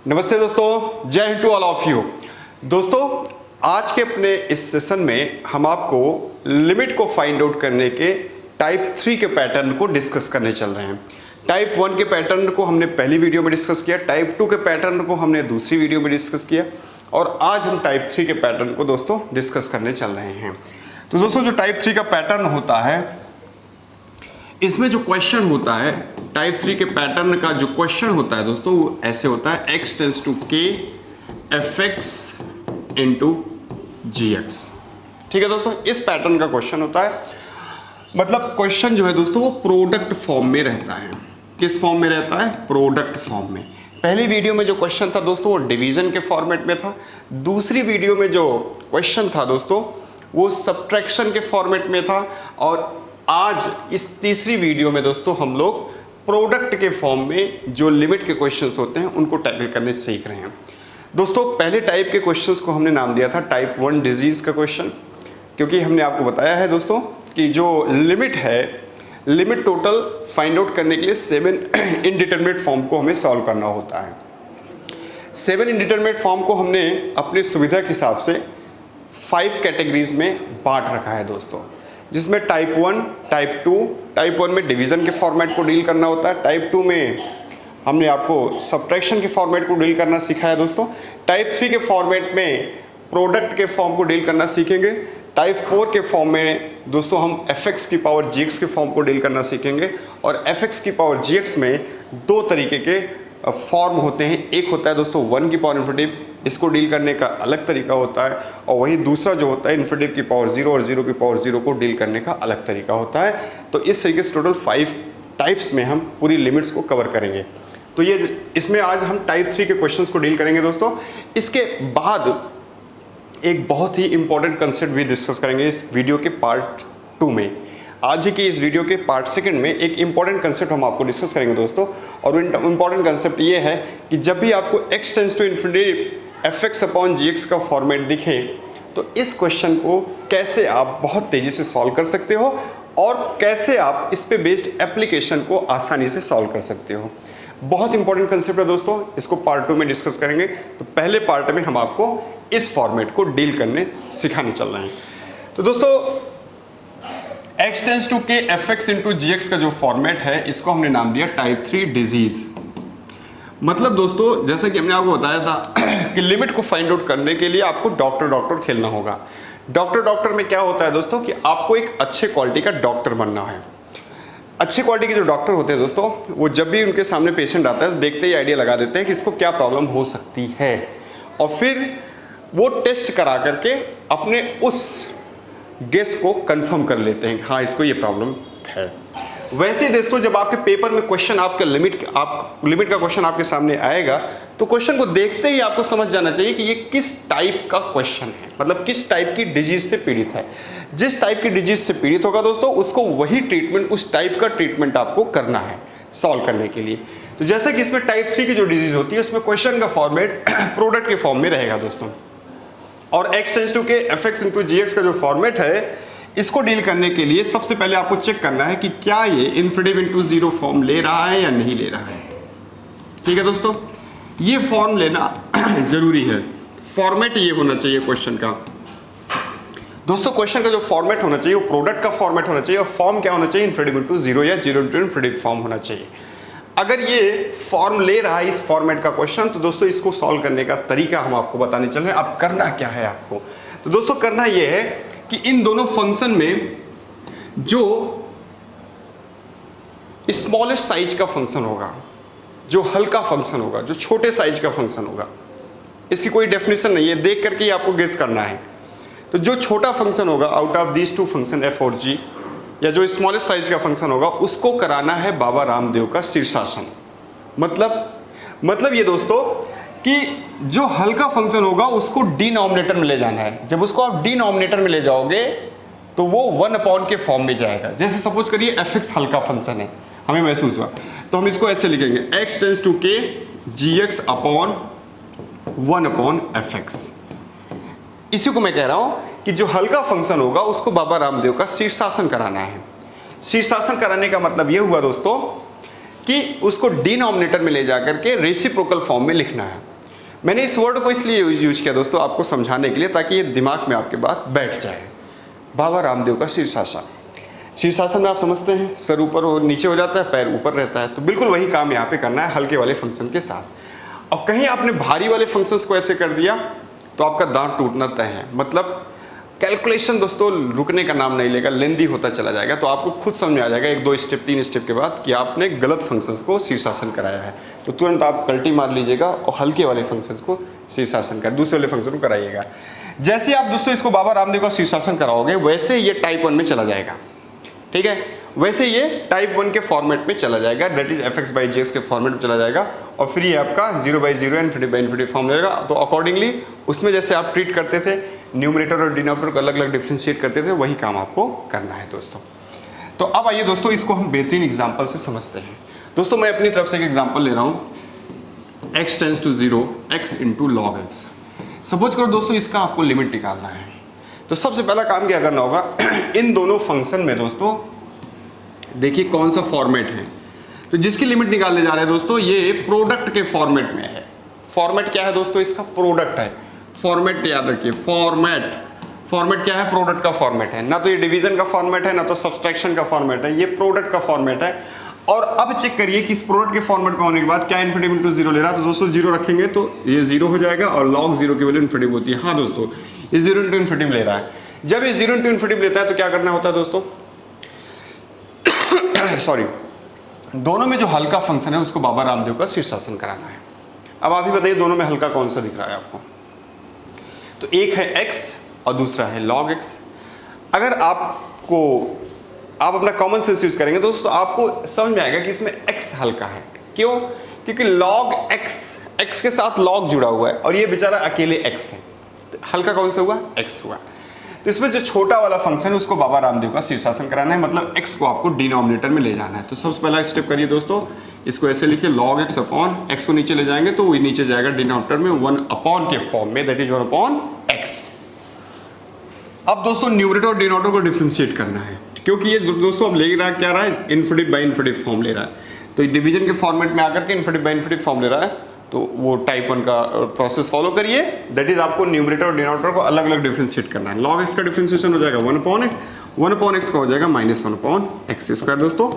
नमस्ते दोस्तों, जय हिंद टू ऑल ऑफ यू। दोस्तों, आज के अपने इस सेशन में हम आपको लिमिट को फाइंड आउट करने के टाइप 3 के पैटर्न को डिस्कस करने चल रहे हैं। टाइप 1 के पैटर्न को हमने पहली वीडियो में डिस्कस किया, टाइप 2 के पैटर्न को हमने दूसरी वीडियो में डिस्कस किया और आज हम टाइप 3 के पैटर्न को दोस्तों डिस्कस करने चल रहे हैं। तो दोस्तों, जो टाइप 3 का पैटर्न होता है, इसमें जो क्वेश्चन होता है, टाइप 3 के पैटर्न का जो क्वेश्चन होता है दोस्तों, वो ऐसे होता है x tends to k fx into gx। ठीक है दोस्तों, इस पैटर्न का क्वेश्चन होता है। मतलब क्वेश्चन जो है दोस्तों वो प्रोडक्ट फॉर्म में रहता है। किस फॉर्म में रहता है? प्रोडक्ट फॉर्म में। पहली वीडियो में जो क्वेश्चन था दोस्तों वो डिवीजन के फॉर्मेट में था। दूसरी वीडियो में जो क्वेश्चन था दोस्तों वो सब्ट्रैक्शन के फॉर्मेट में था और आज इस तीसरी वीडियो में दोस्तों हम लोग प्रोडक्ट के फॉर्म में जो लिमिट के क्वेश्चंस होते हैं उनको टैकल करने सीख रहे हैं। दोस्तों, पहले टाइप के क्वेश्चंस को हमने नाम दिया था टाइप 1 डिजीज का क्वेश्चन, क्योंकि हमने आपको बताया है दोस्तों कि जो लिमिट है, लिमिट टोटल फाइंड आउट करने के लिए 7 इनडिटरमिनेट फॉर्म को हमें सॉल्व करना होता है। 7 इनडिटरमिनेट फॉर्म को हमने अपनी सुविधा के हिसाब से 5 कैटेगरीज में बांट रखा है दोस्तों, जिसमें टाइप 1, टाइप 2, टाइप 1 में डिवीजन के फॉर्मेट को डील करना होता है, टाइप 2 में हमने आपको सब्ट्रैक्शन के फॉर्मेट को डील करना सिखाया दोस्तों, टाइप 3 के फॉर्मेट में प्रोडक्ट के फॉर्म को डील करना सीखेंगे, टाइप 4 के फॉर्म में दोस्तों हम fx की पावर gx के फॉर्म को डील करना सीखेंगे और fx की पावर gx में दो तरीके के फॉर्म होते हैं। एक होता है दोस्तों 1 की पावर इन्फिनिटिव, इसको डील करने का अलग तरीका होता है, और वही दूसरा जो होता है इन्फिनिटिव की पावर 0 और 0 की पावर 0 को डील करने का अलग तरीका होता है। तो इस तरीके से टोटल 5 टाइप्स में हम पूरी लिमिट्स को कवर करेंगे। तो ये इसमें आज हम टाइप 3 के क्वेश्चंस को डील करेंगे दोस्तों। इसके बाद एक बहुत ही इंपॉर्टेंट कंसेप्ट भी डिस्कस करेंगे इस वीडियो के पार्ट 2 में। आज ही की इस वीडियो के पार्ट 2 में एक इंपॉर्टेंट कंसेप्ट हम आपको डिस्कस करेंगे दोस्तों, और इंपॉर्टेंट कंसेप्ट ये है कि जब भी आपको x tends to infinity fx upon gx का फॉर्मेट दिखे तो इस क्वेश्चन को कैसे आप बहुत तेज़ी से सॉल्व कर सकते हो और कैसे आप इस पे बेस्ड एप्लीकेशन को आसानी से सॉल्व कर सकते हो। बहुत इंपॉर्टेंट कंसेप्ट है दोस्तों, इसको पार्ट 2 में डिस्कस करेंगे। तो पहले पार्ट में हम आपको इस फॉर्मेट को डील करने सिखाने चल रहे हैं। तो दोस्तों, x tends to k fx into gx का जो फॉर्मेट है इसको हमने नाम दिया टाइप 3 डिजीज। मतलब दोस्तों, जैसा कि हमने आपको बताया था कि लिमिट को फाइंड आउट करने के लिए आपको डॉक्टर खेलना होगा। डॉक्टर में क्या होता है दोस्तों कि आपको एक अच्छे क्वालिटी का डॉक्टर बनना है। अच्छे क्वालिटी के जो डॉक्टर होते हैं दोस्तों, वो जब भी उनके सामने पेशेंट आता है तो देखते ही आइडिया लगा देते हैं कि इसको क्या प्रॉब्लम हो सकती है, और फिर वो टेस्ट करा करके अपने उस गेस को कंफर्म कर लेते हैं कि हाँ इसको ये प्रॉब्लम है। वैसे दोस्तों, जब आपके पेपर में क्वेश्चन आपका लिमिट का क्वेश्चन आपके सामने आएगा तो क्वेश्चन को देखते ही आपको समझ जाना चाहिए कि ये किस टाइप का क्वेश्चन है, मतलब किस टाइप की डिजीज से पीड़ित है। जिस टाइप की डिजीज से पीड़ित होगा दोस्तों, उसको वही ट्रीटमेंट, उस टाइप का ट्रीटमेंट आपको करना है सॉल्व करने के लिए। तो जैसे कि इसमें टाइप 3 की जो डिजीज होती है उसमें क्वेश्चन का फॉर्मेट प्रोडक्ट के फॉर्म में रहेगा दोस्तों, और x tends to k fx into gx का जो फॉर्मेट है इसको डील करने के लिए सबसे पहले आपको चेक करना है कि क्या ये इन्फिनिटिव इंटू 0 फॉर्म ले रहा है या नहीं ले रहा है। ठीक है दोस्तों, ये फॉर्म लेना जरूरी है। फॉर्मेट ये होना चाहिए क्वेश्चन का दोस्तों। क्वेश्चन का जो फॉर्मेट होना चाहिए वो प्रोडक्ट का फॉर्मेट होना चाहिए, और फॉर्म क्या होना चाहिए? इन्फिनिटिव इंटू 0 या 0 इंटू इन्फिनिटिव फॉर्म होना चाहिए। अगर ये फॉर्म ले रहा है इस फॉर्मेट का क्वेश्चन, तो दोस्तों इसको सॉल्व करने का तरीका हम आपको बताने चल रहे हैं। अब करना क्या है आपको? तो दोस्तों करना ये है कि इन दोनों फंक्शन में जो स्मॉलेस्ट साइज का फंक्शन होगा, जो हल्का फंक्शन होगा, जो छोटे साइज का फंक्शन होगा, इसकी कोई डेफिनेशन नहीं है, देख करके ही आपको गेस करना है। तो जो छोटा फंक्शन होगा out of these 2 function f और g, या जो स्मॉलेस्ट साइज का फंक्शन होगा, उसको कराना है बाबा रामदेव का शीर्षासन। मतलब ये दोस्तों कि जो हल्का फंक्शन होगा उसको डिनोमिनेटर में ले जाना है। जब उसको आप डिनोमिनेटर में ले जाओगे तो वो 1 अपॉन के फॉर्म में जाएगा। जैसे सपोज करिए fx हल्का फंक्शन है, हमें महसूस हुआ, तो हम इसको ऐसे लिखेंगे x tends to k gx upon 1 upon fx। इसी को मैं कह रहा हूं कि जो हल्का फंक्शन होगा उसको बाबा रामदेव का शीर्षासन कराना है। शीर्षासन कराने का मतलब यह हुआ दोस्तों कि उसको डिनोमिनेटर में ले जाकर के रेसिप्रोकल फॉर्म में लिखना है। मैंने इस वर्ड को इसलिए यूज किया दोस्तों आपको समझाने के लिए, ताकि ये दिमाग में आपके बात बैठ जाए। बाबा रामदेव का शीर्षासन। शीर्षासन में आप समझते हैं सर ऊपर और नीचे हो जाता है, पैर ऊपर रहता है, तो बिल्कुल वही काम यहाँ पे करना है हल्के वाले फंक्शन के साथ। और कहीं आपने भारी वाले फंक्शंस को ऐसे कर दिया तो आपका दांत टूटना तय है। मतलब कैलकुलेशन दोस्तों रुकने का नाम नहीं लेगा, लेंदी होता चला जाएगा। तो आपको खुद समझ में आ जाएगा 1 2 स्टेप 3 स्टेप के बाद कि आपने गलत फंक्शंस को शीर्षासन कराया है। तो तुरंत आप कल्टी मार लीजिएगा और हल्के वाले फंक्शंस को शीर्षासन कर, दूसरे वाले फंक्शन को कराइएगा। जैसे आप दोस्तों इसको बाबा रामदेव का शीर्षासन कराओगे वैसे ये टाइप 1 में चला जाएगा, ठीक है। वैसे ये टाइप 1 के फॉर्मेट में चला जाएगा, दैट इज fx/gx के फॉर्मेट में चला जाएगा। और फिर ये आपका 0/0 इन्फिनिटी फॉर्म लेगा। तो अकॉर्डिंगली उसमें जैसे आप ट्रीट करते थे न्यूमरेटर और डिनोमिनेटर को अलग अलग डिफ्रेंशिएट करते थे, वही काम आपको करना है दोस्तों। तो अब आइए दोस्तों इसको हम बेहतरीन एग्जाम्पल से समझते हैं। दोस्तों मैं अपनी तरफ से एक एग्जाम्पल ले रहा हूँ, x tends to 0 x into log x. Suppose करो दोस्तों इसका आपको लिमिट निकालना है। तो सबसे पहला काम क्या करना होगा, इन दोनों फंक्शन में दोस्तों देखिए कौन सा फॉर्मेट है। तो जिसकी लिमिट निकालने जा रहे हैं दोस्तों ये प्रोडक्ट के फॉर्मेट में है। फॉर्मेट क्या है दोस्तों, इसका प्रोडक्ट है। फॉर्मेट याद रखिए, फॉर्मेट क्या है, प्रोडक्ट का फॉर्मेट है। ना तो ये डिवीजन का फॉर्मेट है, ना तो सब्सट्रैक्शन का फॉर्मेट है, ये प्रोडक्ट का फॉर्मेट है। और अब चेक करिए कि इस प्रोडक्ट के फॉर्मेट में होने के बाद क्या इन्फिनिटी इंटू 0 ले रहा है। तो दोस्तों 0 रखेंगे तो ये 0 हो जाएगा और log 0 की वैल्यू इन्फिनिटी होती है। हाँ दोस्तों ये 0 इंटू इन्फिनिटी ले रहा है। जब ये 0 इंटू इन्फिनिटी लेता है तो क्या करना होता है दोस्तों सॉरी, दोनों में जो हल्का फंक्शन है उसको बाबा रामदेव का शीर्षासन कराना है। अब आप ही बताइए दोनों में हल्का कौन सा दिख रहा है आपको। तो एक है x और दूसरा है log x। अगर आप अपना कॉमन सेंस यूज करेंगे दोस्तों आपको समझ में आएगा कि इसमें x हल्का है। क्यों? क्योंकि log x के साथ log जुड़ा हुआ है और ये बेचारा अकेले x है। तो हल्का कौन सा हुआ, x हुआ। तो इसमें जो छोटा वाला फंक्शन है उसको बाबा रामदेव का शीर्षासन कराना है, मतलब x को आपको डिनोमिनेटर में ले जाना है। तो सबसे पहला स्टेप करिए दोस्तों, इसको ऐसे लिखिए log x अपॉन x को नीचे ले जाएंगे तो वो नीचे जाएगा डिनोमिनेटर में 1 अपॉन के फॉर्म में, दैट इज 1 अपॉन x। अब दोस्तों न्यूमरेटर और डिनोमिनेटर को डिफरेंशिएट करना है, क्योंकि ये दोस्तों अब ले रहा है क्या रहा है, इन्फिनिटी बाई इन्फिनिटी फॉर्म ले रहा है। तो डिवीजन के फॉर्मेट में आकर के इन्फिनिटी बाई इन्फिनिटी फॉर्म ले रहा है। तो वो टाइप 1 का प्रोसेस फॉलो करिए, दैट इज आपको न्यूमरेटर और डिनोमिनेटर को अलग अलग डिफरेंशिएट करना है। log x का डिफरेंशिएशन हो जाएगा 1 अपॉन x का हो जाएगा -1 अपॉन x स्क्वायर दोस्तों,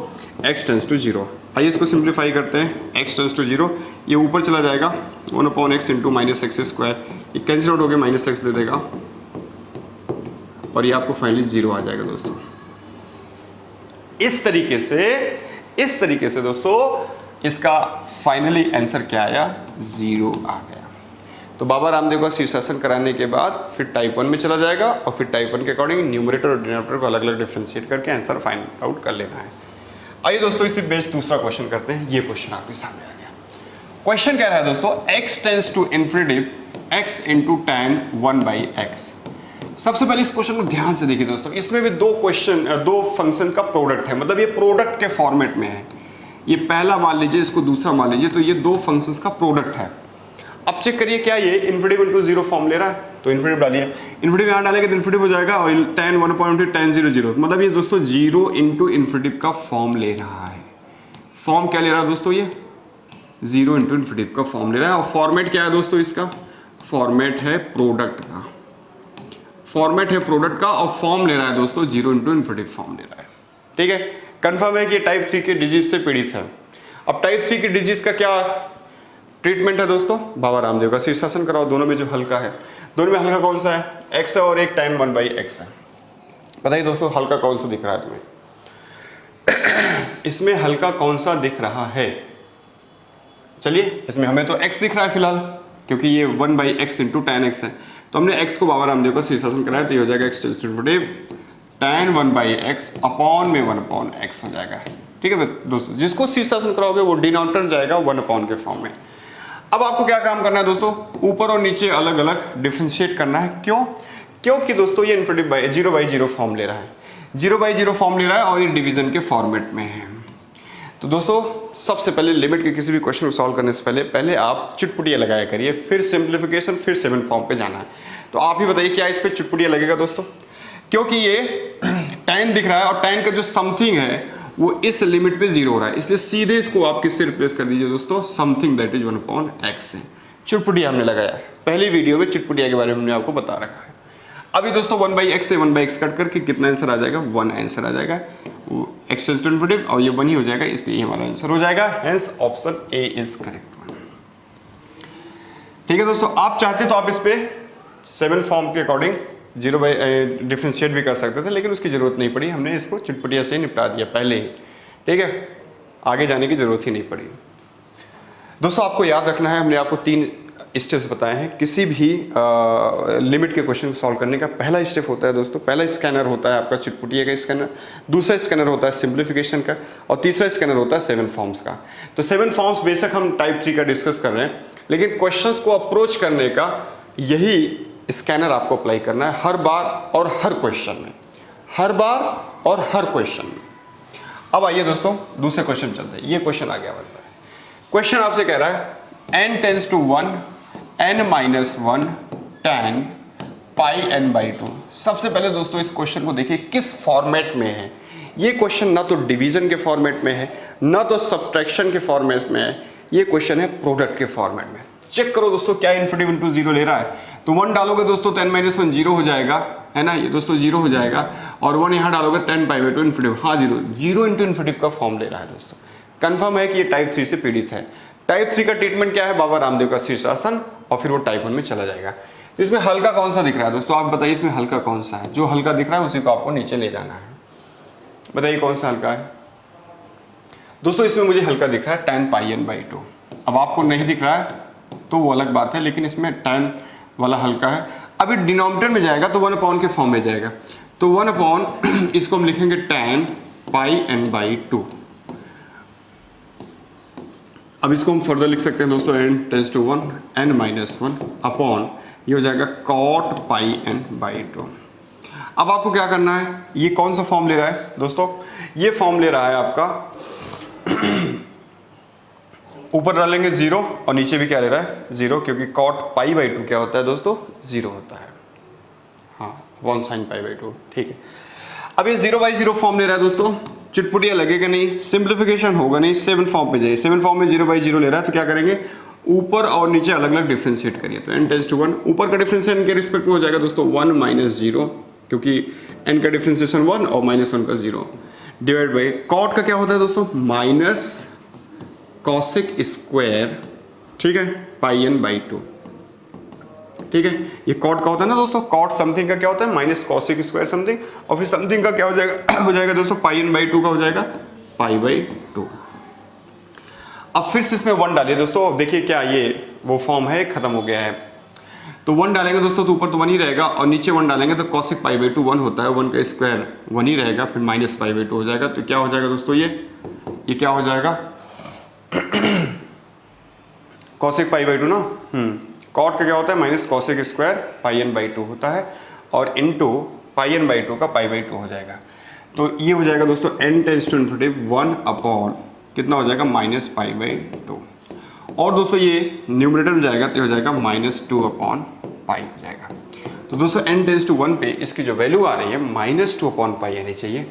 x टेंड्स टू 0। आइए इसको सिंप्लीफाई करते हैं, x टेंड्स टू 0 ये ऊपर चला जाएगा 1 upon x into -x square, ये कैंसिल आउट हो गया -x दे देगा और ये आपको फाइनली 0 आ जाएगा दोस्तों। इस तरीके से दोस्तों इसका फाइनली आंसर क्या आया, 0 आ गया। तो बाबा रामदेव का शीर्षासन कराने के बाद फिर टाइप 1 में चला जाएगा और फिर टाइप 1 के अकॉर्डिंग न्यूमरेटर और डिनोमिनेटर को अलग अलग डिफरेंशिएट करके आंसर फाइंड आउट कर लेना है। आइए दोस्तों इसी बेस्ड दूसरा क्वेश्चन करते हैं। ये क्वेश्चन आपके सामने आ गया। क्वेश्चन कह रहा है दोस्तों x tends to infinity x into tan 1/x। सबसे पहले इस क्वेश्चन को ध्यान से देखिए दोस्तों, इसमें भी दो फंक्शन का प्रोडक्ट है, मतलब ये प्रोडक्ट के फॉर्मेट में है। ये पहला मान लीजिए, इसको दूसरा मान लीजिए, तो ये दो फंक्शंस का प्रोडक्ट है। अब चेक करिए क्या ये इन्फिनिटी इंटू 0 फॉर्म ले रहा है, तो इन्फिनिटी डालिए, इन्फिनिटी यहाँ डालेंगे तो इन्फिनिटी हो जाएगा और tan 1 tan 0 0, मतलब ये दोस्तों 0 इंटू इन्फिनिटी का फॉर्म ले रहा है। फॉर्म क्या ले रहा है दोस्तों, ये 0 इंटू इन्फिनिटी का फॉर्म ले रहा है। और फॉर्मेट क्या है दोस्तों, इसका फॉर्मेट है प्रोडक्ट का, फॉर्मेट है प्रोडक्ट का और फॉर्म ले रहा है दोस्तों 0 इंटू इन्फिनिटी फॉर्म ले रहा है। ठीक है, कंफर्म है कि टाइप 3 के डिजीज से पीड़ित है। अब टाइप 3 के डिजीज का क्या ट्रीटमेंट है दोस्तों, बाबा रामदेव का शीर्षासन कराओ। दोनों में जो हल्का है, दोनों में हल्का कौन सा है, x है और एक tan 1/x है। बताइए दोस्तों हल्का कौन सा दिख रहा है तुम्हें इसमें हल्का कौन सा दिख रहा है, चलिए इसमें हमें तो x दिख रहा है फिलहाल, क्योंकि ये 1/x इंटू tan x है। तो हमने x को बाबा रामदेव का शीर्षासन कराया, तो ये हो जाएगा x tends to tan 1/x upon में 1 अपॉन x हो जाएगा। ठीक है दोस्तों, जिसको शीर्षासन कराओगे वो डिनोमिनेटर जाएगा 1 अपॉन के फॉर्म में। अब आपको क्या काम करना है दोस्तों, ऊपर और नीचे अलग अलग डिफरेंशिएट करना है। क्यों? क्योंकि दोस्तों ये इन्फिनिटी 0/0 फॉर्म ले रहा है, 0/0 फॉर्म ले रहा है और ये डिवीजन के फॉर्मेट में है। तो दोस्तों सबसे पहले लिमिट के किसी भी क्वेश्चन को सॉल्व करने से पहले आप चुटपुटिया लगाया करिए, फिर सिंप्लीफिकेशन, फिर 7 फॉर्म पे जाना है। तो आप ही बताइए क्या इस पे चुटपुटिया लगेगा दोस्तों, क्योंकि ये tan दिख रहा है और tan का जो समथिंग है वो इस लिमिट पे 0 हो रहा है, इसलिए सीधे इसको आप किससे रिप्लेस कर दीजिए दोस्तों, something that is 1 upon x से। चुटपुटिया हमने लगाया है। पहली वीडियो में चुटपुटिया के बारे में हमने आपको बता रखा है। अभी दोस्तों 1/x से 1/x कट करके कितना आंसर आ जाएगा, 1 आंसर आ जाएगा। एक्स टेंड्स टू इन्फिनिटी और ये 1 ही हो जाएगा, इसलिए हमारा आंसर हो जाएगा। Hence option A is correct. ठीक है दोस्तों, आप चाहते तो आप इस पे 7 फॉर्म के अकॉर्डिंग 0 बाई डिफ्रेंशिएट भी कर सकते थे, लेकिन उसकी जरूरत नहीं पड़ी। हमने इसको चुटपुटिया से निपटा दिया पहले ही। ठीक है, आगे जाने की जरूरत ही नहीं पड़ी। दोस्तों आपको याद रखना है, हमने आपको 3 स्टेप्स बताए हैं किसी भी लिमिट के क्वेश्चन को सॉल्व करने का। पहला स्टेप होता है दोस्तों, पहला स्कैनर होता है आपका चुटपुटिया का स्कैनर, दूसरा स्कैनर होता है सिंप्लीफिकेशन का, और तीसरा स्कैनर होता है 7 फॉर्म्स का। तो 7 फॉर्म्स बेशक हम टाइप 3 का डिस्कस कर रहे हैं, लेकिन क्वेश्चंस को अप्रोच करने का यही स्कैनर आपको अप्लाई करना है हर बार और हर क्वेश्चन में, हर बार और हर क्वेश्चन में। अब आइए दोस्तों दूसरे क्वेश्चन चलते हैं। ये क्वेश्चन आ गया हमारे पास। क्वेश्चन आपसे कह रहा है n tends to 1 n-1 tan pi n/2। सबसे पहले दोस्तों इस क्वेश्चन को देखिए किस फॉर्मेट में है। ये क्वेश्चन ना तो डिवीजन के फॉर्मेट में है, ना तो सब्ट्रैक्शन के फॉर्मेट में है, ये क्वेश्चन है प्रोडक्ट के फॉर्मेट में। चेक करो दोस्तों, क्या इन्फिनिटी इंटू 0 ले रहा है, तो 1 डालोगे दोस्तों तो n-1 0 हो जाएगा, है ना, ये दोस्तों 0 हो जाएगा, और 1 यहाँ डालोगे tan π/2 इन्फिनिटी, हाँ 0 इंटू इन्फिनिटी का फॉर्म ले रहा है दोस्तों। कंफर्म है कि ये टाइप 3 से पीड़ित है। टाइप 3 का ट्रीटमेंट क्या है, बाबा रामदेव का शीर्षासन, और फिर वो टाइप 1 में चला जाएगा। तो इसमें हल्का कौन सा दिख रहा है दोस्तों, आप बताइए इसमें हल्का कौन सा है। जो हल्का दिख रहा है उसी को आपको नीचे ले जाना है। बताइए कौन सा हल्का है दोस्तों। इसमें मुझे हल्का दिख रहा है tan πn/2। अब आपको नहीं दिख रहा है तो वो अलग बात है, लेकिन इसमें tan वाला हल्का है। अभी डिनोमिनेटर में जाएगा तो 1/, के फॉर्म में जाएगा, तो 1/, इसको हम लिखेंगे tan πn/2। अब इसको हम फर्दर लिख सकते हैं दोस्तों, n tends to 1 n-1 upon ये हो जाएगा cot πn/2। अब आपको क्या करना है, ये कौन सा फॉर्म ले रहा है दोस्तों, ये फॉर्म ले रहा है आपका ऊपर डालेंगे 0 और नीचे भी क्या ले रहा है 0, क्योंकि cot π/2 क्या होता है दोस्तों 0 होता है, हाँ 1 sin π/2। ठीक है, अब ये 0/0 फॉर्म ले रहा है दोस्तों, चुटपुटिया लगेगा नहीं, सिंप्लीफिकेशन होगा नहीं, 7 फॉर्म पे जाइए। 7 फॉर्म में 0/0 ले रहा है तो क्या करेंगे, ऊपर और नीचे अलग अलग डिफ्रेंशिएट करिए। तो n टेंड्स टू 1, ऊपर का डिफ्रेंशिएशन के रिस्पेक्ट में हो जाएगा दोस्तों 1 - 0, क्योंकि n का डिफ्रेंशिएशन 1 और -1 का 0, डिवाइड बाई कॉट का क्या होता है दोस्तों माइनस कॉसेक स्क्वायर, ठीक है, πn/2। ठीक है, ये कॉट का होता है ना दोस्तों, कॉट समथिंग का क्या होता है माइनस कॉसेक स्क्वायर समथिंग, और फिर समथिंग का क्या हो जाएगा हो जाएगा दोस्तों πn/2 का हो जाएगा π/2। अब फिर से इसमें 1 डालिए दोस्तों, अब देखिए क्या ये वो फॉर्म है खत्म हो गया है। तो 1 डालेंगे दोस्तों तो ऊपर तो 1 ही रहेगा, और नीचे 1 डालेंगे तो कॉसेक π/2 1 होता है, 1 का स्क्वायर 1 ही रहेगा, फिर माइनस π/2 हो जाएगा। तो क्या हो जाएगा दोस्तों, ये क्या हो जाएगा कॉसेक π/2 ना, कॉट का क्या होता है माइनस कॉसेक स्क्वायर πn/2 होता है, और इनटू πn/2 का π/2 हो जाएगा। तो ये हो जाएगा दोस्तों n tends to infinity 1 upon कितना हो जाएगा माइनस π/2, और दोस्तों ये न्यूमरेटर में जाएगा तो हो जाएगा -2 अपॉन पाई हो जाएगा। तो दोस्तों n टेंड्स टू 1 पे इसकी जो वैल्यू आ रही है -2 अपॉन पाई आनी चाहिए।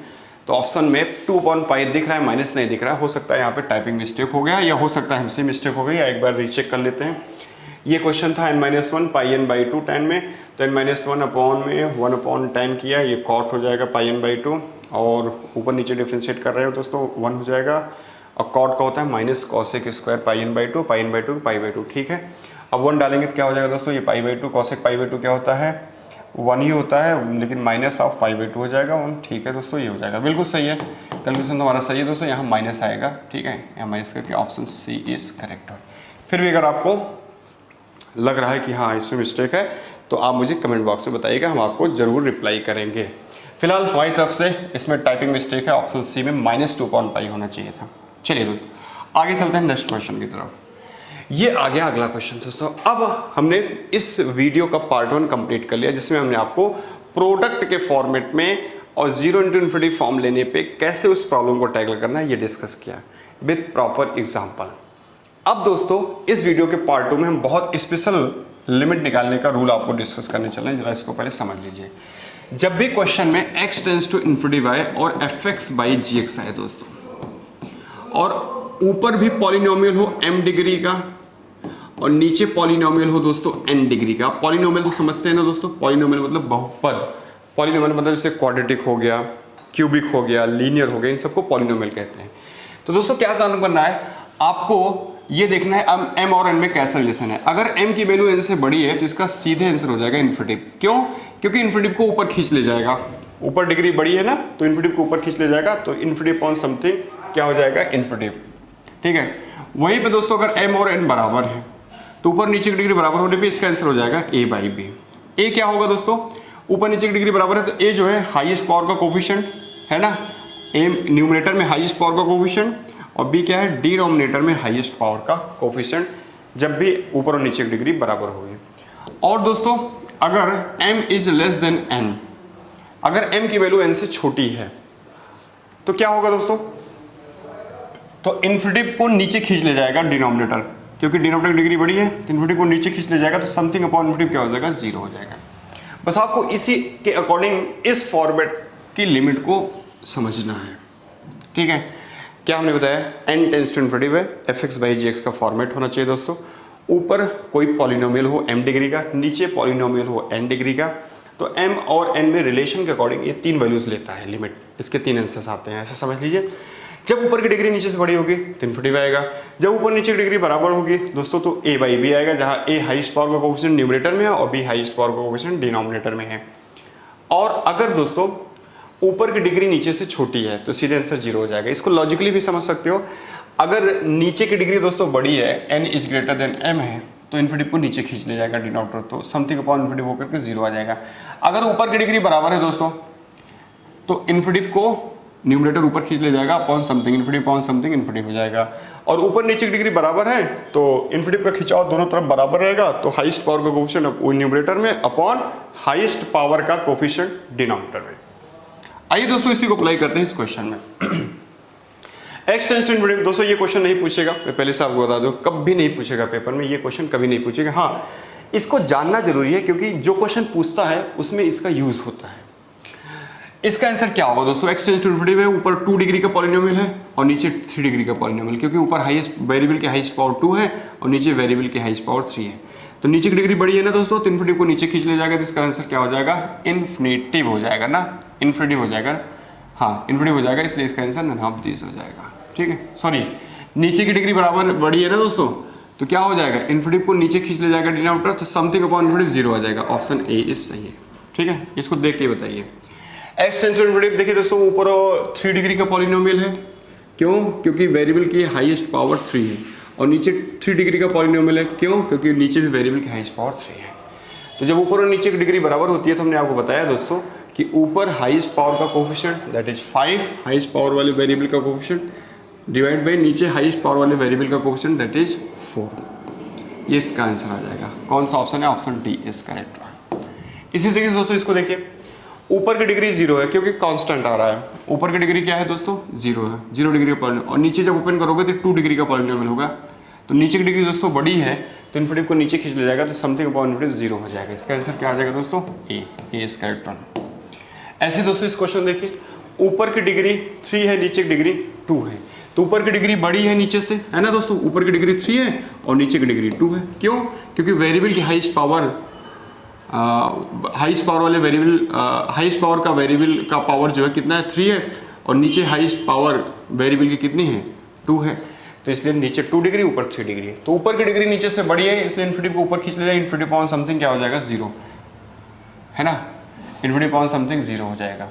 तो ऑप्शन में 2 अपॉन पाई दिख रहा है, माइनस नहीं दिख रहा है। हो सकता है यहाँ पे टाइपिंग मिस्टेक हो गया, या हो सकता है हमसे मिस्टेक हो गई, या एक बार रीचेक कर लेते हैं। ये क्वेश्चन था n-1 πn/2 tan में, तो n-1 अपॉन में 1 अपॉन tan किया, ये कॉट हो जाएगा πn/2, और ऊपर नीचे डिफ्रेंशिएट कर रहे हो दोस्तों 1 हो जाएगा, और कॉट का होता है माइनस कॉसेक स्क्वायर πn/2 π/2। ठीक है, अब 1 डालेंगे तो क्या हो जाएगा दोस्तों, ये π/2 कॉसेक π/2 क्या होता है 1 ही होता है, लेकिन माइनस ऑफ π/2 हो जाएगा 1। ठीक है दोस्तों, ये हो जाएगा, बिल्कुल सही है, कैलकुलेशन हमारा सही है दोस्तों। यहाँ माइनस आएगा, ठीक है, यहाँ माइनस करके ऑप्शन सी इज करेक्ट। फिर भी अगर आपको लग रहा है कि हाँ इसमें मिस्टेक है तो आप मुझे कमेंट बॉक्स में बताइएगा, हम आपको ज़रूर रिप्लाई करेंगे। फिलहाल हमारी तरफ से इसमें टाइपिंग मिस्टेक है, ऑप्शन सी में -2 अपॉन पाई होना चाहिए था। चलिए दोस्तों आगे चलते हैं नेक्स्ट क्वेश्चन की तरफ। ये आ गया अगला क्वेश्चन दोस्तों। अब हमने इस वीडियो का पार्ट 1 कंप्लीट कर लिया, जिसमें हमने आपको प्रोडक्ट के फॉर्मेट में और 0 इंटू इन्फिनिटी फॉर्म लेने पे कैसे उस प्रॉब्लम को टैकल करना है ये डिस्कस किया विद प्रॉपर एग्जाम्पल। अब दोस्तों इस वीडियो के पार्ट 2 में हम बहुत स्पेशल लिमिट निकालने का रूल आपको डिस्कस करने चल रहे हैं। जरा इसको पहले समझ लीजिए। जब भी क्वेश्चन में x tends to infinity y और fx/gx आए दोस्तों, और ऊपर भी पॉलिनोमियल हो m डिग्री का, और नीचे पॉलिनोमियल हो दोस्तों n डिग्री का। आप पॉलिनोमियल तो समझते हैं ना दोस्तों, पॉलिनोमियल मतलब बहुपद। पॉलिनोमियल मतलब जैसे क्वाड्रेटिक हो गया, क्यूबिक हो गया, लीनियर हो गया, इन सबको पॉलिनोमियल कहते हैं। तो दोस्तों क्या काम करना है आपको, ये देखना है अब m और n में कैसा रिलेशन है। अगर m की वैल्यू n से बड़ी है तो इसका सीधे आंसर हो जाएगा इन्फिनिटिव। क्यों? क्योंकि इन्फिनिटिव को ऊपर खींच ले जाएगा, ऊपर डिग्री बड़ी है ना तो इन्फिनिटिव को ऊपर खींच ले जाएगा, तो इन्फिनिटिव अपॉन समथिंग क्या हो जाएगा, इन्फिनिटिव। ठीक है, वहीं पे दोस्तों अगर m और n बराबर है तो ऊपर नीचे की डिग्री बराबर होने पे इसका आंसर हो जाएगा a बाई बी। a क्या होगा दोस्तों, ऊपर नीचे की डिग्री बराबर है तो a जो है हाईएस्ट पावर का कोफिशिएंट है ना, a न्यूमरेटर में हाईएस्ट पावर का कोफिशिएंट और b क्या है, डिनोमिनेटर में हाईएस्ट पावर का कोफिशिएंट, जब भी ऊपर और नीचे की डिग्री बराबर होगी। और दोस्तों अगर m is less than n, अगर m की वैल्यू n से छोटी है तो क्या होगा दोस्तों, तो इन्फिनिटिव को नीचे खींच ले जाएगा डिनोमिनेटर, क्योंकि डिनोमिनेटर की डिग्री बड़ी है तो इन्फिनिटिव को नीचे खींच ले जाएगा, तो समथिंग अपॉन इन्फिनिटिव क्या हो जाएगा, जीरो हो जाएगा। बस आपको इसी के अकॉर्डिंग इस फॉर्मेट की लिमिट को समझना है। ठीक है, क्या हमने बताया, n टेंस टू इन्फिनिटिव है, fx बाई gx का फॉर्मेट होना चाहिए दोस्तों। ऊपर कोई पॉलिनोमियल हो m डिग्री का, नीचे पॉलिनोमियल हो n डिग्री का, तो m और n में रिलेशन के अकॉर्डिंग ये तीन वैल्यूज लेता है लिमिट, इसके तीन आंसर्स आते हैं, ऐसे समझ लीजिए। जब ऊपर की डिग्री नीचे से बड़ी होगी तो इन्फिनिटिव आएगा, जब ऊपर नीचे की डिग्री बराबर होगी दोस्तों तो a बाई बी आएगा, जहाँ a हाईएस्ट पावर का कोफिशिएंट न्यूमरेटर में है और b हाईएस्ट पावर का कोफिशिएंट डिनोमिनेटर में है। और अगर दोस्तों ऊपर की डिग्री नीचे से छोटी है तो सीधे आंसर जीरो हो जाएगा। इसको लॉजिकली भी समझ सकते हो, अगर नीचे की डिग्री दोस्तों बड़ी है, n is greater than m है, तो इन्फिनिटिव को नीचे खींच ले जाएगा डिनोमिनेटर, तो समथिंग अपॉन इन्फिनिटिव होकर के जीरो आ जाएगा। अगर ऊपर की डिग्री बराबर है दोस्तों तो इन्फिनिटिव को न्यूमरेटर ऊपर खींच ले जाएगा, upon something infinitive upon something infinitive हो जाएगा। और ऊपर नीचे की डिग्री बराबर है तो इन्फिनिटिव का खिंचाव दोनों तरफ बराबर रहेगा, तो हाईएस्ट पावर का कोफिशिएंट न्यूमरेटर में अपॉन हाईएस्ट पावर का कोफिशिएंट डिनोमिनेटर में। आइए दोस्तों इसी को अप्लाई करते हैं इस क्वेश्चन में। x टेंस टू इन्फिनिटिव, दोस्तों ये क्वेश्चन नहीं पूछेगा, मैं पहले से आपको बता दूं, कभी नहीं पूछेगा पेपर में, ये क्वेश्चन कभी नहीं पूछेगा। हाँ, इसको जानना जरूरी है क्योंकि जो क्वेश्चन पूछता है उसमें इसका यूज होता है। इसका आंसर क्या होगा दोस्तों, x टेंस टू इन्फिनिटिव है, ऊपर 2 डिग्री का पॉलिनोमियल है और नीचे 3 डिग्री का पॉलिनोमियल, क्योंकि ऊपर हाईएस्ट वेरिएबल की हाईएस्ट पावर 2 है और नीचे वेरिएबल की हाईएस्ट पावर 3 है। तो नीचे की डिग्री बड़ी है ना दोस्तों, तो इन्फिनिटिव को नीचे खींच ले जाएगा, तो इसका आंसर क्या हो जाएगा, इन्फिनिटिव हो जाएगा ना, इन्फिनिटिव हो जाएगा। हाँ, इन्फिनिटिव हो जाएगा, इसलिए इसका आंसर नन ऑफ दिस हो जाएगा। ठीक है, सॉरी, नीचे की डिग्री बराबर बड़ी है ना दोस्तों, तो क्या हो जाएगा, इन्फिनिटिव को नीचे खींच ले जाएगा डिनोमिनेटर, तो समथिंग अपॉन इन्फिनिटिव जीरो आ जाएगा। ऑप्शन ए इज सही है। ठीक है, इसको देख के बताइए। x टेंस टू इन्फिनिटिव देखिए दोस्तों, ऊपर 3 डिग्री का पॉलिनोमियल है, क्यों, क्योंकि वेरिएबल की हाईएस्ट पावर 3 है, और नीचे 3 डिग्री का पॉलिनोमियल है, क्यों, क्योंकि नीचे भी वेरिएबल की हाईएस्ट पावर 3 है। तो जब ऊपर और नीचे की डिग्री बराबर होती है तो हमने आपको बताया दोस्तों कि ऊपर हाईएस्ट पावर का coefficient that is 5, highest power वाले वेरिएबल का कोफिशिएंट डिवाइड बाय नीचे हाईएस्ट पावर वाले वेरिएबल का कोफिशिएंट दैट इज 4। ये इसका आंसर आ जाएगा। कौन सा ऑप्शन है, ऑप्शन डी इज करेक्ट। इसी तरीके से दोस्तों इसको देखिए, ऊपर की डिग्री जीरो है क्योंकि कांस्टेंट आ रहा है, ऊपर की डिग्री क्या है दोस्तों, जीरो है, 0 डिग्री का पॉलिनोमियल, और नीचे जब ओपन करोगे तो 2 डिग्री का पॉलिनोमियल होगा, तो नीचे की डिग्री दोस्तों बड़ी है तो इन्फिनिटिव को नीचे खींच ले जाएगा, तो समथिंग अपॉन इन्फिनिटिव जीरो हो जाएगा। इसका आंसर क्या आ जाएगा दोस्तों, ए इज करेक्ट वन। ऐसे दोस्तों इस क्वेश्चन देखिए, ऊपर की डिग्री 3 है, नीचे की डिग्री 2 है, तो ऊपर की डिग्री बड़ी है नीचे से, है ना दोस्तों, ऊपर की डिग्री 3 है और नीचे की डिग्री 2 है, क्यों, क्योंकि वेरिएबल की हाईएस्ट पावर हाईएस्ट पावर वाले वेरिएबल हाईएस्ट पावर का वेरिएबल का पावर जो है कितना है, 3 है, और नीचे हाईएस्ट पावर वेरिएबल की कितनी है, 2 है, तो इसलिए नीचे 2 डिग्री ऊपर 3 डिग्री। तो ऊपर की डिग्री नीचे से बड़ी है, इसलिए इन्फिनिटिव को ऊपर खींच ले जाएगा, इन्फिनिटिव अपॉन समथिंग क्या हो जाएगा, जीरो, है ना, इन्फिनिटिव अपॉन समथिंग जीरो हो जाएगा,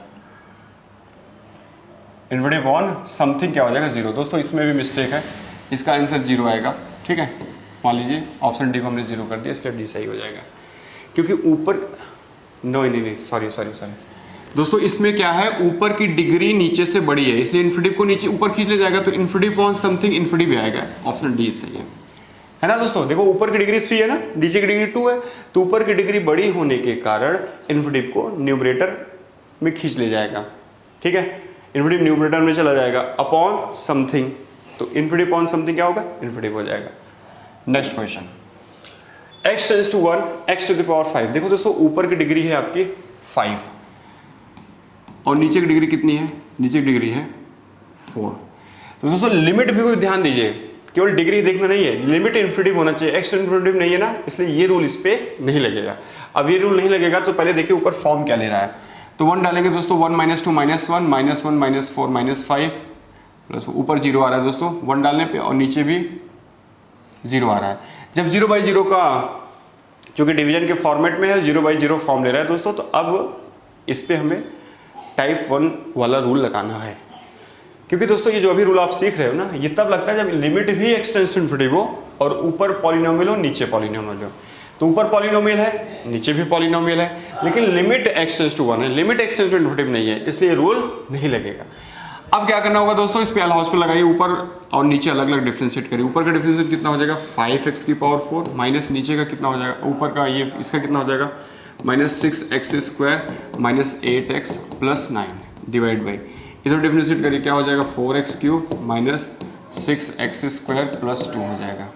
इन्फिनिटिव अपॉन समथिंग क्या हो जाएगा, जीरो। दोस्तों इसमें भी मिस्टेक है, इसका आंसर जीरो आएगा। ठीक है, मान लीजिए ऑप्शन डी को हमने जीरो कर दिया, इसलिए डी सही हो जाएगा, क्योंकि ऊपर नहीं सॉरी दोस्तों, इसमें क्या है, ऊपर की डिग्री नीचे से बड़ी है, इसलिए इन्फिनिटिव को नीचे ऊपर खींच ले जाएगा, तो इन्फिनिटिव अपॉन समथिंग इन्फिनिटिव आएगा। ऑप्शन डी सही है ना दोस्तों। देखो ऊपर की डिग्री 3 है ना, नीचे की डिग्री 2 है, तो ऊपर की डिग्री बड़ी होने के कारण इन्फिनिटिव को न्यूमरेटर में खींच ले जाएगा। ठीक है, इन्फिनिटिव न्यूमरेटर में चला जाएगा, अपॉन समथिंग, तो इन्फिनिटिव अपॉन समथिंग क्या होगा, इन्फिनिटिव हो जाएगा। Next question, x tends to 1 x to the power 5। देखो दोस्तों ऊपर की डिग्री है आपकी 5 और नीचे की डिग्री कितनी है, नीचे की डिग्री है 4। तो दोस्तों लिमिट भी कोई ध्यान दीजिए, केवल डिग्री देखना नहीं है, लिमिट इन्फिनिटिव होना चाहिए, एक्स इन्फिनिटिव नहीं है ना, इसलिए ये रूल इस पे नहीं लगेगा। अब ये रूल नहीं लगेगा तो पहले देखिए ऊपर फॉर्म क्या ले रहा है। तो 1 डालेंगे दोस्तों, 1 - 2 - 1 -1 -4 -5 प्लस ऊपर 0 आ रहा है दोस्तों 1 डालने पे, और नीचे भी 0 आ रहा है। जब 0/0 का जो कि डिवीजन के फॉर्मेट में है 0/0 फॉर्म ले रहा है दोस्तों, तो अब इस पे हमें टाइप 1 वाला रूल लगाना है। क्योंकि दोस्तों ये जो अभी रूल आप सीख रहे हो ना, ये तब लगता है जब लिमिट भी एक्स टेंड्स टू इन्फिनिटी हो और ऊपर पॉलिनोमियल हो नीचे पॉलिनोमियल हो। तो ऊपर पॉलिनोमियल है, नीचे भी पॉलिनोमियल है, लेकिन लिमिट एक्स टेंड्स टू 1 है, limit x tends to infinity नहीं है, इसलिए रूल नहीं लगेगा। अब क्या करना होगा दोस्तों, इस पे अलाउंस पे लगाइए, ऊपर और नीचे अलग अलग डिफरेंशिएट करिए। ऊपर का डिफरेंशिएट कितना हो जाएगा 5x⁴ माइनस नीचे का कितना हो जाएगा, ऊपर का ये इसका कितना हो जाएगा -6x² - 8x + 9 डिवाइड बाई, इधर डिफरेंशिएट करिए क्या हो जाएगा 4x³ - 6x² + 2 हो जाएगा,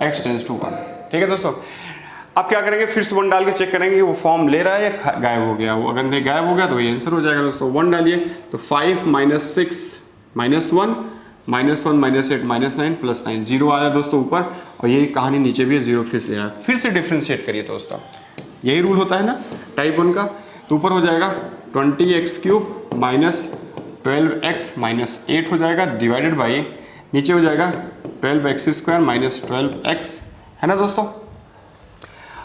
x टेंड्स टू 1। ठीक है दोस्तों, अब क्या करेंगे, फिर से 1 डाल के चेक करेंगे कि वो फॉर्म ले रहा है या गायब हो गया। वो अगर नहीं गायब हो गया तो ये आंसर हो जाएगा दोस्तों। 1 डालिए तो 5 - 6 - 1 -1 -8 -9 + 9 0 आया दोस्तों ऊपर, और यही कहानी नीचे भी है 0 फिर से ले रहा है। फिर से डिफरेंशिएट करिए दोस्तों, यही रूल होता है ना टाइप 1 का। तो ऊपर हो जाएगा 20x³ - 12x - 8 हो जाएगा डिवाइडेड बाई, नीचे हो जाएगा 12x² - 12x, है ना दोस्तों।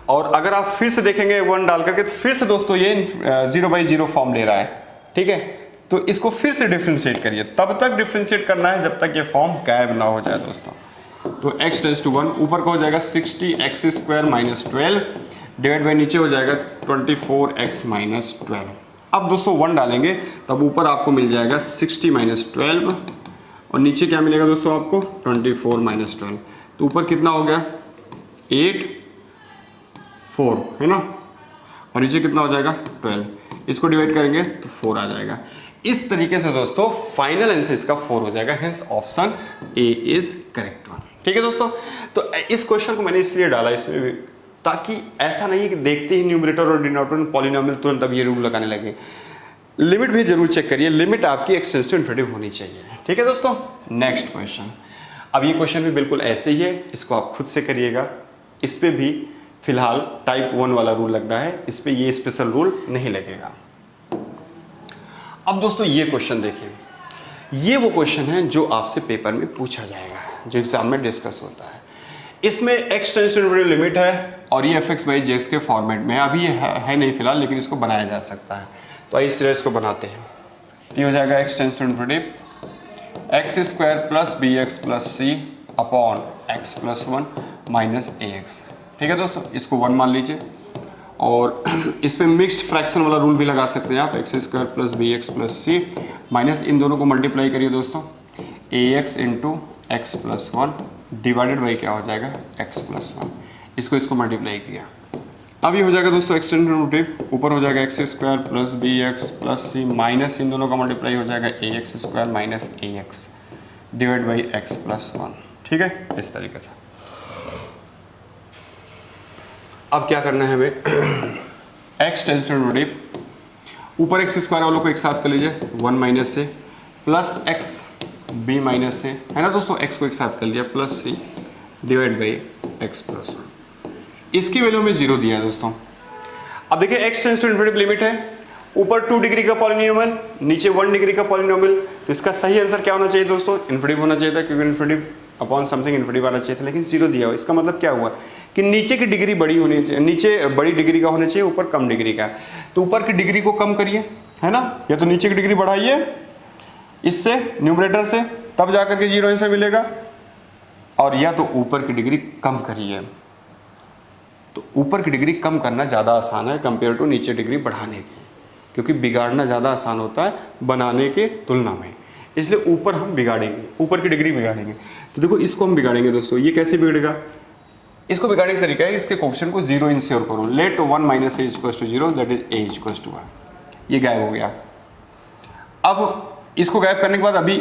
और अगर आप फिर से देखेंगे 1 डाल करके, तो फिर से दोस्तों ये 0/0 फॉर्म ले रहा है। ठीक है, तो इसको फिर से डिफरेंशिएट करिए, तब तक डिफरेंशिएट करना है जब तक ये फॉर्म गायब ना हो जाए दोस्तों। तो x टेंड्स टू 1 ऊपर का हो जाएगा 60x² - 12 डिवाइड बाई, नीचे हो जाएगा 24x - 12। अब दोस्तों 1 डालेंगे तब ऊपर आपको मिल जाएगा 60 - 12 और नीचे क्या मिलेगा दोस्तों आपको 24 - 12। तो ऊपर कितना हो गया 8 4 है ना, और नीचे कितना हो जाएगा 12, इसको डिवाइड करेंगे तो 4 आ जाएगा। इस तरीके से दोस्तों फाइनल आंसर इसका 4 हो जाएगा, hence option A is correct one. ठीक है दोस्तों, तो इस क्वेश्चन को मैंने इसलिए डाला इसमें भी, ताकि ऐसा नहीं कि देखते ही न्यूमरेटर और डिनोमिनेटर में पॉलिनोमियल तुरंत अब ये रूल लगाने लगे। लिमिट भी जरूर चेक करिए, लिमिट आपकी एक्स टेंड्स टू इन्फिनिटी होनी चाहिए। ठीक है दोस्तों, नेक्स्ट क्वेश्चन। अब ये क्वेश्चन भी बिल्कुल ऐसे ही है, इसको आप खुद से करिएगा। इस पे भी फिलहाल टाइप 1 वाला रूल लगना है, इस पे ये स्पेशल रूल नहीं लगेगा। अब दोस्तों ये क्वेश्चन देखिए, ये वो क्वेश्चन है जो आपसे पेपर में पूछा जाएगा, जो एग्जाम में डिस्कस होता है। इसमें x tends to infinity limit है और ये f(x/x) के फॉर्मेट में है। अभी ये है नहीं फिलहाल, लेकिन इसको बनाया जा सकता है। तो आइए इस तरह इसको बनाते हैं। तो ये हो जाएगा x tends to infinity x² + bx + c upon x + 1 minus ax। ठीक है दोस्तों, इसको 1 मान लीजिए, और इस पे मिक्स्ड फ्रैक्शन वाला रूल भी लगा सकते हैं आप, x² + bx + c माइनस इन दोनों को मल्टीप्लाई करिए दोस्तों, ax × x + 1 डिवाइडेड बाई क्या हो जाएगा x + 1, इसको मल्टीप्लाई किया। अब ये हो जाएगा दोस्तों एक्स टेंड्स टू इन्फिनिटी, ऊपर हो जाएगा x² + bx + c माइनस इन दोनों का मल्टीप्लाई हो जाएगा ax² - ax divide by x + 1। ठीक है, इस तरीके से। अब क्या करना है हमें, x टेंड्स टू इन्फिनिटी, ऊपर x² वालों को एक साथ कर लीजिए 1 माइनस से प्लस x b माइनस से, है ना दोस्तों, x को एक साथ कर लिया plus c divide by x + 1। इसकी वैल्यू में 0 दिया है दोस्तों। अब देखिए x tends to infinity limit है, ऊपर 2 डिग्री का पॉलिनोमियल, नीचे 1 डिग्री का पॉलिनोमियल। तो इसका सही आंसर क्या होना चाहिए दोस्तों, इन्फिनिटी होना चाहिए था, क्योंकि इन्फिनिटी अपॉन समथिंग इन्फिनिटी आना चाहिए था, लेकिन 0 दिया हुआ। इसका मतलब क्या हुआ कि नीचे की डिग्री बड़ी होनी चाहिए, नीचे बड़ी डिग्री का होना चाहिए, ऊपर कम डिग्री का। तो ऊपर की डिग्री को कम करिए, है ना, या तो नीचे की डिग्री बढ़ाइए इससे न्यूमरेटर से, तब जाकर के 0 आंसर मिलेगा, और या तो ऊपर की डिग्री कम करिए। तो ऊपर की डिग्री कम करना ज़्यादा आसान है कंपेयर टू नीचे डिग्री बढ़ाने की, क्योंकि बिगाड़ना ज़्यादा आसान होता है बनाने के तुलना में, इसलिए ऊपर हम बिगाड़ेंगे, ऊपर की डिग्री बिगाड़ेंगे। तो देखो इसको हम बिगाड़ेंगे दोस्तों, ये कैसे बिगड़ेगा, इसको बिगाड़ने का तरीका है, इसके कोएफिशिएंट को 0 इंश्योर करो, let 1 - a = 0 that is a = 1। ये गायब हो गया। अब इसको गायब करने के बाद अभी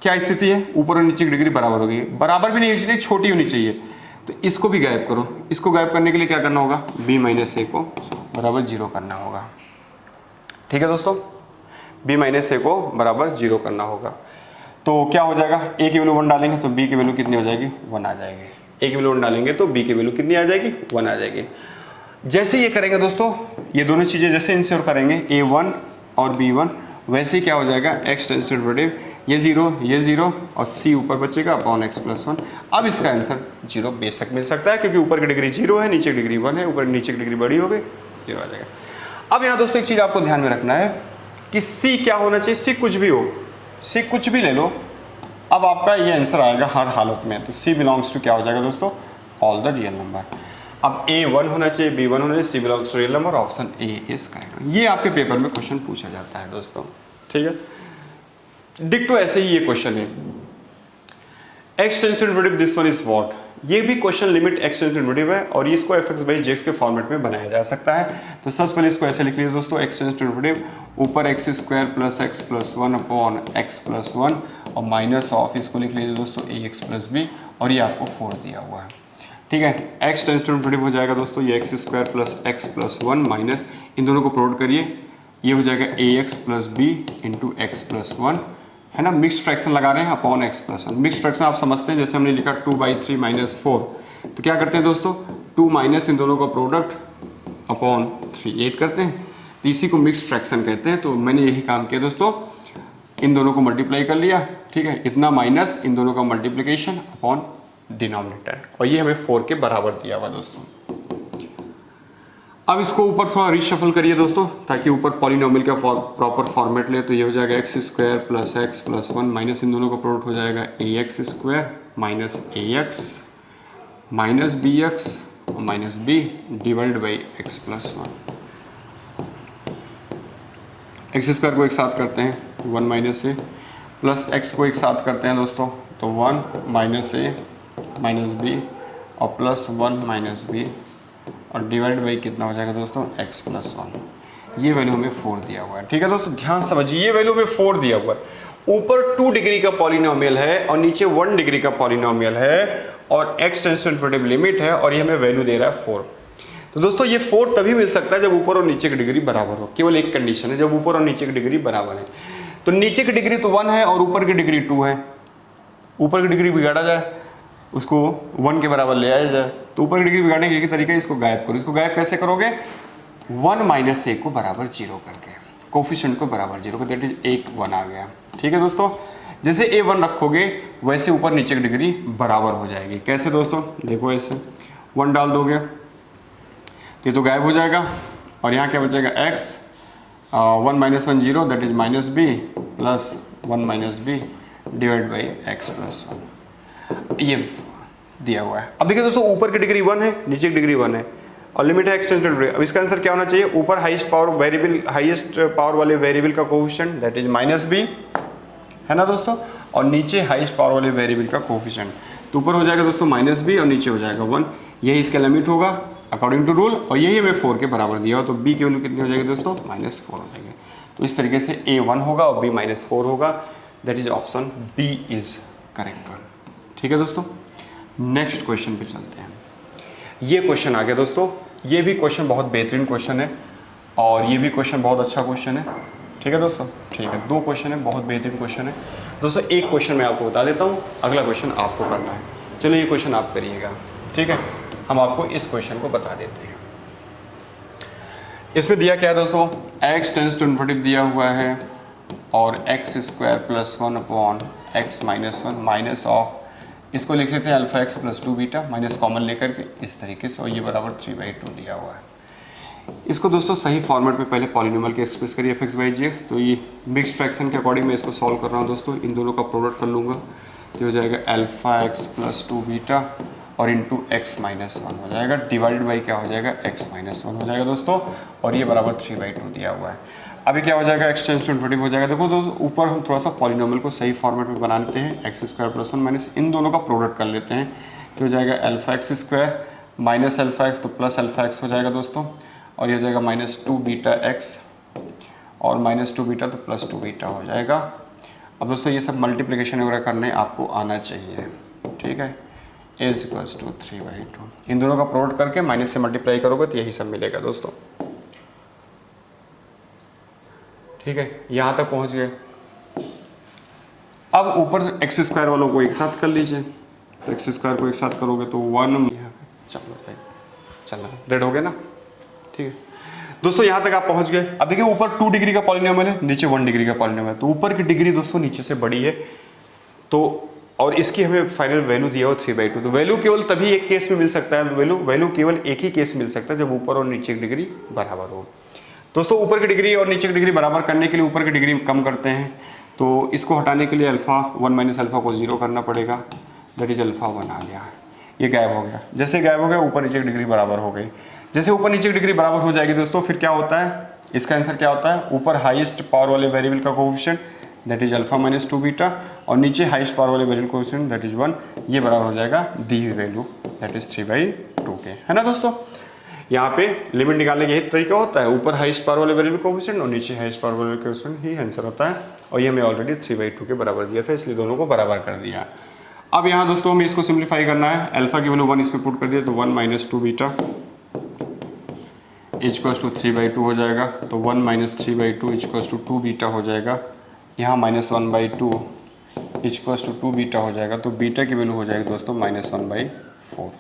क्या स्थिति है, ऊपर और नीचे की डिग्री बराबर हो गई, बराबर भी नहीं होनी चाहिए, छोटी होनी चाहिए। तो इसको भी गायब करो। इसको गायब करने के लिए क्या करना होगा, b - a को बराबर 0 करना होगा। ठीक है दोस्तों, b - a को बराबर 0 करना होगा। तो क्या हो जाएगा, ए की वैल्यू 1 डालेंगे तो बी की वैल्यू कितनी हो जाएगी, 1 आ जाएगी। ए की वैल्यू 1 डालेंगे तो बी की वैल्यू कितनी आ जाएगी, 1 आ जाएगी। जैसे ये करेंगे दोस्तों, ये दोनों चीज़ें जैसे इंश्योर करेंगे A1 और B1, वैसे ही क्या हो जाएगा, x टेंड्स टू डेरिवेटिव, ये जीरो और c ऊपर बचेगा अपॉन x प्लस 1। अब इसका आंसर 0 बेशक मिल सकता है, क्योंकि ऊपर की डिग्री 0 है, नीचे की डिग्री 1 है, ऊपर नीचे की डिग्री बड़ी हो गई, 0 आ जाएगा। अब यहाँ दोस्तों एक चीज़ आपको ध्यान में रखना है कि c क्या होना चाहिए, c कुछ भी हो, c कुछ भी ले लो, अब आपका ये आंसर आएगा हर हालत में। तो c बिलोंग्स टू क्या हो जाएगा दोस्तों, ऑल द रियल नंबर। अब A1 होना चाहिए, B1 होना चाहिए, C belongs to real number, option A is correct. ये आपके पेपर में क्वेश्चन पूछा जाता है दोस्तों, ठीक है। डिक्टो ऐसे ही ये क्वेश्चन है, x tends to infinity this one is what. ये भी question limit x tends to infinity है और इसको f(x/gx) के फॉर्मेट में बनाया जा सकता है। तो सबसे पहले इसको ऐसे लिख लीजिए दोस्तों, x टेंड्स टू इन्फिनिटी ऊपर x² plus x plus 1 upon x plus 1 और माइनस ऑफ इसको लिख लीजिए दोस्तों ax प्लस b, और ये आपको 4 दिया हुआ है, ठीक है। x टेंड्स टू इन्फिनिटी हो जाएगा दोस्तों ये x² plus x plus 1 minus, इन दोनों को प्रोड करिए, ये हो जाएगा ax plus b into x plus 1, है ना। मिक्स फ्रैक्शन लगा रहे हैं upon x plus 1। Mix fraction आप समझते हैं, जैसे हमने लिखा 2/3 माइनस 4, तो क्या करते हैं दोस्तों, 2 माइनस इन दोनों का प्रोडक्ट अपॉन 3, ये करते हैं, तो इसी को मिक्स फ्रैक्शन कहते हैं। तो मैंने यही काम किया दोस्तों, इन दोनों को मल्टीप्लाई कर लिया, ठीक है, इतना माइनस इन दोनों का मल्टीप्लिकेशन अपॉन डिनोमिनेटर, और ये हमें 4 के बराबर दिया हुआ दोस्तों। अब इसको ऊपर थोड़ा रिशफल करिए दोस्तों, ताकि ऊपर पॉलिनोमियल का प्रॉपर फॉर्मेट ले। तो ये हो जाएगा x² plus x plus 1 minus इन दोनों का प्रोडक्ट हो जाएगा ax² minus ax minus bx और minus b divide by x plus 1। x² को एक साथ करते हैं 1 माइनस a, प्लस x को एक साथ करते हैं दोस्तों, तो 1 माइनस a माइनस b और प्लस 1 माइनस b और डिवाइड बाई कितना हो जाएगा दोस्तों, x प्लस 1। ये वैल्यू हमें 4 दिया हुआ है, ठीक है दोस्तों, ध्यान समझिए, ये वैल्यू हमें 4 दिया हुआ है। ऊपर 2 डिग्री का पॉलिनोमियल है और नीचे 1 डिग्री का पॉलिनोमियल है, और x tends to infinity limit है, और ये हमें वैल्यू दे रहा है 4। तो दोस्तों ये 4 तभी मिल सकता है जब ऊपर और नीचे की डिग्री बराबर हो। केवल एक कंडीशन है, जब ऊपर और नीचे की डिग्री बराबर है। तो नीचे की डिग्री तो 1 है और ऊपर की डिग्री 2 है। ऊपर की डिग्री बिगाड़ा जाए, उसको 1 के बराबर ले आया जाए, तो ऊपर की डिग्री बिगाड़ने का एक तरीका है, इसको गायब करो। इसको गायब कैसे करोगे, 1 माइनस a को बराबर 0 करके, कोफिशिएंट को बराबर 0 कर, दैट इज 1 आ गया, ठीक है दोस्तों। जैसे a1 रखोगे वैसे ऊपर नीचे की डिग्री बराबर हो जाएगी। कैसे दोस्तों, देखो ऐसे 1 डाल दोगे ये तो गायब हो जाएगा, और यहाँ क्या बचेगा x 1 minus 1 0 that is minus b plus 1 minus b divide by x plus 1, ये दिया हुआ है। अब देखिए दोस्तों, ऊपर की डिग्री 1 है, नीचे की डिग्री 1 है, और लिमिट है x टेंड्स टू इन्फिनिटी। अब इसका आंसर क्या होना चाहिए, ऊपर हाईएस्ट पावर वाले वेरिएबल का coefficient that is minus b, है ना दोस्तों, और नीचे हाईएस्ट पावर वाले वेरिएबल का कोफिशिएंट। तो ऊपर हो जाएगा दोस्तों माइनस b और नीचे हो जाएगा 1, यही इसका लिमिट होगा अकॉर्डिंग टू रूल, और यही हमें 4 के बराबर दिया हो। तो b की वैल्यू कितनी हो जाएगी दोस्तों, -4 हो जाएगी। तो इस तरीके से a1 होगा और b -4 होगा, that is option b is correct one, ठीक है दोस्तों। नेक्स्ट क्वेश्चन पे चलते हैं। ये क्वेश्चन आ गया दोस्तों, ये भी क्वेश्चन बहुत बेहतरीन क्वेश्चन है, और ये भी क्वेश्चन बहुत अच्छा क्वेश्चन है, ठीक है दोस्तों, ठीक है। 2 क्वेश्चन है, बहुत बेहतरीन क्वेश्चन है दोस्तों। एक क्वेश्चन मैं आपको बता देता हूँ, अगला क्वेश्चन आपको करना है। चलो ये क्वेश्चन आप करिएगा, ठीक है। हम आपको इस क्वेश्चन को बता देते हैं। इसमें दिया क्या है दोस्तों, x टेंड्स टू इन्फिनिटी दिया हुआ है, और x² plus 1 upon x minus 1 minus of, इसको लिख लेते हैं alpha x plus 2 beta, minus common लेकर के इस तरीके से, और ये बराबर 3/2 दिया हुआ है। इसको दोस्तों सही फॉर्मेट में पहले पॉलिनोमियल के एक्सप्रेस करिए f(x/gx)। तो ये मिक्स फ्रैक्शन के अकॉर्डिंग मैं इसको सॉल्व कर रहा हूँ दोस्तों, इन दोनों का प्रोडक्ट कर लूँगा, तो हो जाएगा अल्फा x प्लस 2 बीटा और इंटू x माइनस 1 हो जाएगा, डिवाइड बाई क्या हो जाएगा, x माइनस 1 हो जाएगा दोस्तों, और ये बराबर 3/2 दिया हुआ है। अभी क्या हो जाएगा, x टेंड्स टू इन्फिनिटी हो जाएगा। देखो दोस्तों, ऊपर हम थोड़ा सा पॉलिनोमियल को सही फॉर्मेट में बना लेते हैं, x² प्लस 1 माइनस इन दोनों का प्रोडक्ट कर लेते हैं, तो हो जाएगा alpha x² minus alpha x, तो प्लस अल्फा x हो जाएगा दोस्तों, और ये हो जाएगा -2 बीटा x और -2 बीटा तो +2 बीटा हो जाएगा। अब दोस्तों ये सब मल्टीप्लिकेशन वगैरह करने आपको आना चाहिए, ठीक है। इज इक्वल्स टू 3/2, इन दोनों का प्रोडक्ट करके माइनस से मल्टीप्लाई करोगे तो यही सब मिलेगा दोस्तों, ठीक है। यहाँ तक पहुँच गए। अब ऊपर एक्स स्क्वायर वालों को एक साथ कर लीजिए, तो एक्स स्क्वायर को एक साथ करोगे तो 1 चलो रेड हो गया ना, ठीक है दोस्तों। यहाँ तक आप पहुँच गए। अब देखिए ऊपर 2 डिग्री का पॉलिनोमियल है, नीचे 1 डिग्री का पॉलिनोमियल है, तो ऊपर की डिग्री दोस्तों नीचे से बड़ी है, तो और इसकी हमें फाइनल वैल्यू दिया हो 3/2। तो वैल्यू केवल तभी एक केस में मिल सकता है, वैल्यू केवल एक ही केस मिल सकता है जब ऊपर और नीचे की डिग्री बराबर हो। दोस्तों ऊपर की डिग्री और नीचे की डिग्री बराबर करने के लिए ऊपर की डिग्री कम करते हैं, तो इसको हटाने के लिए अल्फा 1 माइनस अल्फा को 0 करना पड़ेगा, दैट इज अल्फा 1 आ गया, ये गायब हो गया। जैसे गायब हो गया ऊपर नीचे की डिग्री बराबर हो गई। जैसे ऊपर नीचे की डिग्री बराबर हो जाएगी दोस्तों, फिर क्या होता है, इसका आंसर क्या होता है, ऊपर हाईएस्ट पावर वाले वेरिएबल का coefficient that is alpha minus 2 beta, और नीचे हाईएस्ट पावर वाले वेरिएबल कोएफिशिएंट दैट इज 1, ये बराबर हो जाएगा दी हुई वैल्यू दैट इज 3/2 के, है ना दोस्तों। यहाँ पे लिमिट निकालने का यही तरीका होता है, ऊपर हाईएस्ट पावर वाले वेरिएबल कोएफिशिएंट और नीचे हाईएस्ट पावर वाले कोएफिशिएंट ही आंसर होता है, और ये हमें ऑलरेडी 3/2 के बराबर दिया था, इसलिए दोनों को बराबर कर दिया। अब यहाँ दोस्तों हमें इसको सिंप्लीफाई करना है, अल्फा की वैल्यू 1 इसमें पुट कर दिया तो 1 माइनस 2 बीटा इक्वल्स टू 3/2 हो जाएगा, तो 1 माइनस 3/2 इक्वल्स टू 2 बीटा हो जाएगा, यहाँ माइनस 1/2 इक्वल्स टू 2 बीटा हो जाएगा, तो बीटा की वैल्यू हो जाएगी दोस्तों -1/4।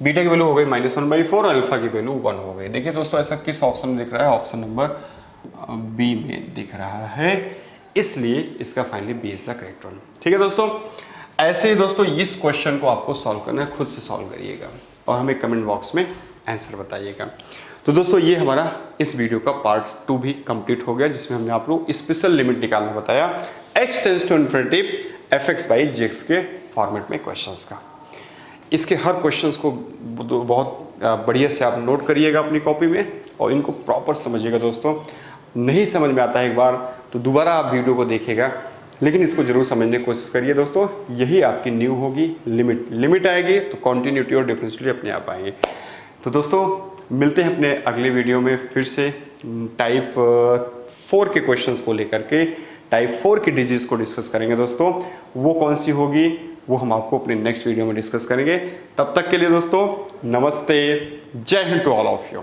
बीटा की वैल्यू हो गई -1/4 और अल्फा की वैल्यू 1 हो गई। देखिए दोस्तों ऐसा किस ऑप्शन में दिख रहा है, ऑप्शन नंबर बी में दिख रहा है, इसलिए इसका finally B is the correct one. ठीक है दोस्तों, ऐसे ही दोस्तों इस क्वेश्चन को आपको सॉल्व करना है, खुद से सॉल्व करिएगा और हमें कमेंट बॉक्स में आंसर बताइएगा। तो दोस्तों ये हमारा इस वीडियो का पार्ट 2 भी कंप्लीट हो गया, जिसमें हमने आप लोग स्पेशल लिमिट निकालना बताया x tends to infinity fx/gx के फॉर्मेट में क्वेश्चंस का। इसके हर क्वेश्चंस को बहुत बढ़िया से आप नोट करिएगा अपनी कॉपी में और इनको प्रॉपर समझिएगा दोस्तों। नहीं समझ में आता है एक बार तो दोबारा आप वीडियो को देखिएगा, लेकिन इसको जरूर समझने की कोशिश करिए दोस्तों। यही आपकी न्यू होगी लिमिट आएगी तो कॉन्टिन्यूटी और डिफरेंशियलिटी अपने आप आएंगे। तो दोस्तों मिलते हैं अपने अगले वीडियो में फिर से टाइप 4 के क्वेश्चंस को लेकर के, टाइप 4 की डिजीज को डिस्कस करेंगे दोस्तों। वो कौन सी होगी वो हम आपको अपने नेक्स्ट वीडियो में डिस्कस करेंगे। तब तक के लिए दोस्तों नमस्ते, जय हिंद टू ऑल ऑफ यू।